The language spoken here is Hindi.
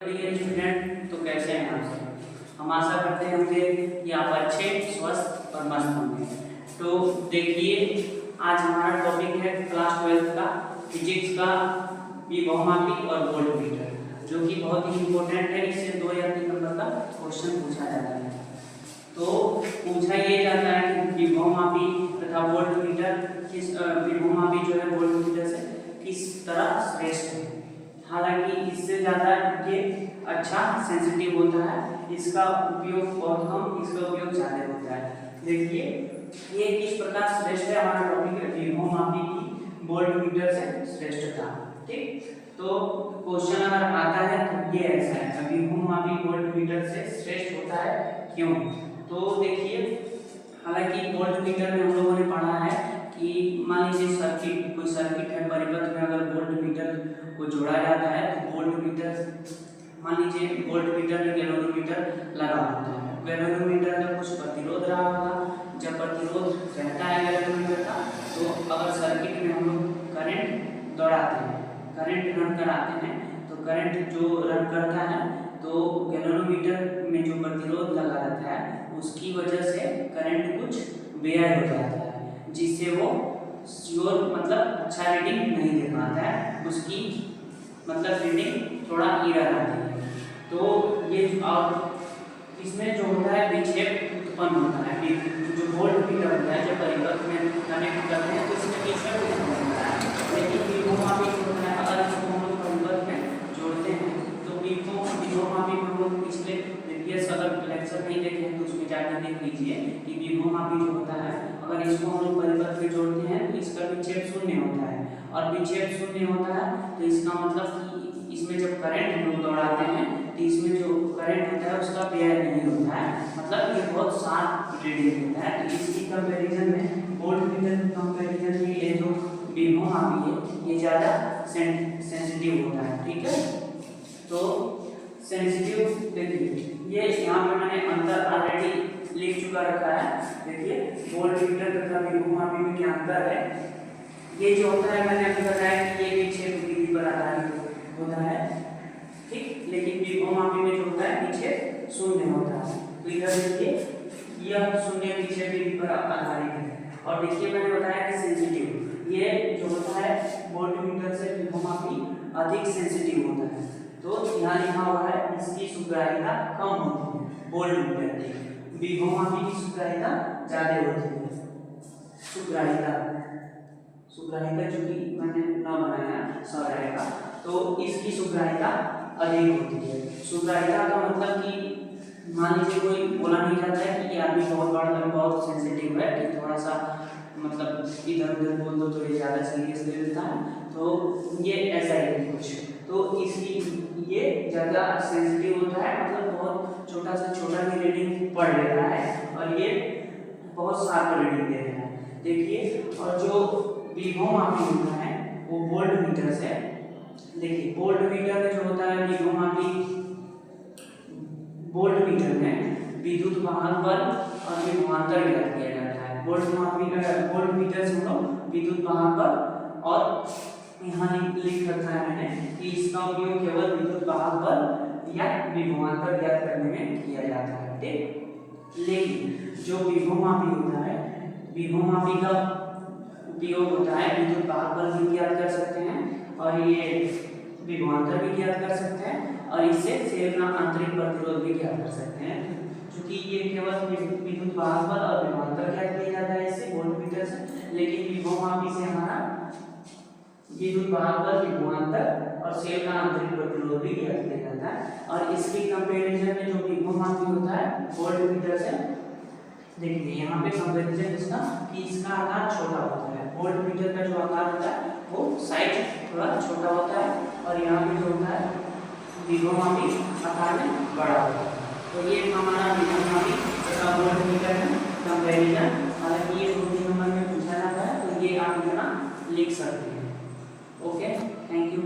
डियर स्टूडेंट, तो कैसे हैं आप सब। हम आशा करते हैं होंगे कि आप अच्छे, स्वस्थ और मस्त होंगे। तो देखिए, आज हमारा टॉपिक है क्लास 12 का फिजिक्स का विभवमापी और वोल्टमीटर, जो कि बहुत ही इम्पोर्टेंट है। इससे 2 या 3 नंबर का क्वेश्चन पूछा जाता है। तो पूछा ये जाता है कि विभवमापी तथा वोल्टमीटर किस विभवमापी जो है वोल्टमीटर से किस तरह श्रेष्ठ है। हालांकि इससे ज़्यादा ये अच्छा सेंसिटिव होता है, इसका उपयोग बहुत कम, इसका उपयोग ज़्यादा होता है। देखिए ये किस प्रकार श्रेष्ठ है। हमारा टॉपिक है विभवमापी की वोल्टमीटर से श्रेष्ठता। ठीक, तो क्वेश्चन अगर आता है तो ये ऐसा है, विभवमापी वोल्टमीटर से श्रेष्ठ होता है, क्यों। तो देखिए, हालांकि वोल्टमीटर में हम लोगों ने पढ़ा है कि मान लीजिए सर्किट, कोई सर्किट है, परिपथ में अगर वोल्टमीटर को जोड़ा जाता है तो वोल्टमीटर, मान लीजिए वोल्टमीटर में गैल्वेनोमीटर लगा होता है। गैल्वेनोमीटर में कुछ प्रतिरोध रहा होगा। जब प्रतिरोध रहता है गैल्वेनोमीटर का, तो अगर सर्किट में हम लोग करंट दौड़ाते हैं, करंट रन कराते हैं, तो करंट जो रन करता है तो गैल्वेनोमीटर में जो प्रतिरोध लगा रहता है उसकी वजह से करंट कुछ बेयर हो जाता है, जिससे वो श्योर मतलब अच्छा रीडिंग नहीं दे पाता है, उसकी मतलब रीडिंग थोड़ा इरर आती है। तो ये और इसमें जो होता है विक्षेप उत्पन्न होता है। जो वोल्टमीटर होता है जब परिपथ में कनेक्ट करते हैं तो इसमें विक्षेप उत्पन्न होता है। लेकिन विभवमापी होता है, अगर इसको हम लोग परिपथ में जोड़ते हैं तो विभवमापी को हम लोग पिछले प्रीवियस अगर लेक्चर नहीं देखे हैं तो उसमें जाकर देख लीजिए कि विभवमापी जो होता है, अगर इसको हम लोग परिपथ में जोड़ते हैं तो इसका विक्षेप शून्य होता है। और विक्षेप शून्य होता है तो इसका मतलब कि इसमें जब करंट हम लोग दौड़ाते हैं तो इसमें जो करंट होता है उसका व्यय नहीं होता है, मतलब ये बहुत शार्प रीडिंग होता है। तो इसकी कंपैरिजन में वोल्टमीटर की कंपैरिजन में ये जो विभवमापी है ये ज़्यादा सेंसिटिव होता है। ठीक है, तो सेंसिटिव देखिए, ये यहाँ पे मैंने अंतर ऑलरेडी लिख चुका रखा है। देखिए वोल्टमीटर तथा विभवमापी में क्या अंतर है। ये जो होता है मैंने अभी बताया कि ये विक्षेप विधि पर आधारित होता है, ठीक, लेकिन विभवमापी में जो होता है विक्षेप शून्य होता है। तो इधर देखिए यह शून्य विक्षेप विधि पर आधारित है। और देखिए मैंने बताया कि सेंसिटिव, ये जो होता है वोल्टमीटर से विभवमापी अधिक सेंसिटिव होता है। तो यहाँ लिखा हुआ है इसकी सुग्राह्यता कम होती है वोल्टमीटर की, विभवमापी की सुग्राह्यता ज़्यादा होती है। सुग्राह्यता जो कि मैंने ना बनाया सा रहेगा, तो इसकी सुग्राह्यता अधिक होती है। सुग्राह्यता का मतलब कि मान लीजिए कोई बोला नहीं जाता है कि ये आदमी बहुत बड़ा बहुत सेंसिटिव है, कि थोड़ा सा मतलब इधर उधर बोल दो तो ये ज़्यादा सीरियस ले लेता है, तो ये ऐसा ही कुछ। तो इसकी ये ज़्यादा सेंसिटिव होता है, मतलब बहुत छोटा से छोटा भी रीडिंग पढ़ लेता है और ये बहुत शार्प रीडिंग दे रहा है। देखिए, और जो विभवमापी होता है वो वोल्टमीटर से, देखिए वोल्टमीटर में जो होता है विभवमापी, वोल्टमीटर में विद्युत वाहक बल और विभवांतर ज्ञात किया जाता है। वोल्टमीटर से हम लोग विद्युत वाहक बल, और यहाँ लिख रखा है मैंने कि इसका उपयोग केवल विद्युत वाहक बल या विभवांतर ज्ञात करने में किया जाता है। ठीक, लेकिन जो विभवमापी होता है, विभवमापी का उपयोग होता है विद्युत वाहक बल भी ज्ञात कर सकते हैं और ये विभवांतर भी ज्ञात कर सकते हैं, और इससे सेल का आंतरिक प्रतिरोध भी ज्ञात कर सकते हैं। क्योंकि ये केवल विद्युत वाहक बल और विभवांतर ज्ञात किया जाता है इससे वोल्टमीटर से, लेकिन विभवमापी से हमारा विद्युत वाहक बल, विभवांतर और सेल का आंतरिक प्रतिरोध भी ज्ञात किया जाता है। और इसकी कंपैरिजन में जो विभवमापी होता है वोल्टमीटर से, देखिए यहाँ पे कंपैरिजन इसका कि इसका आकार छोटा होता है। वोल्टमीटर का जो आकार होता है वो साइज थोड़ा छोटा होता है, और यहाँ पे जो होता है विभवमापी आकार में बड़ा होता है। तो ये हमारा विभवमापी तथा वोल्टमीटर में कंपैरिजन। हालांकि ये 2-3 नंबर में पूछा जाता है, तो ये आप यहाँ लिख सकते हैं। Okay, thank you.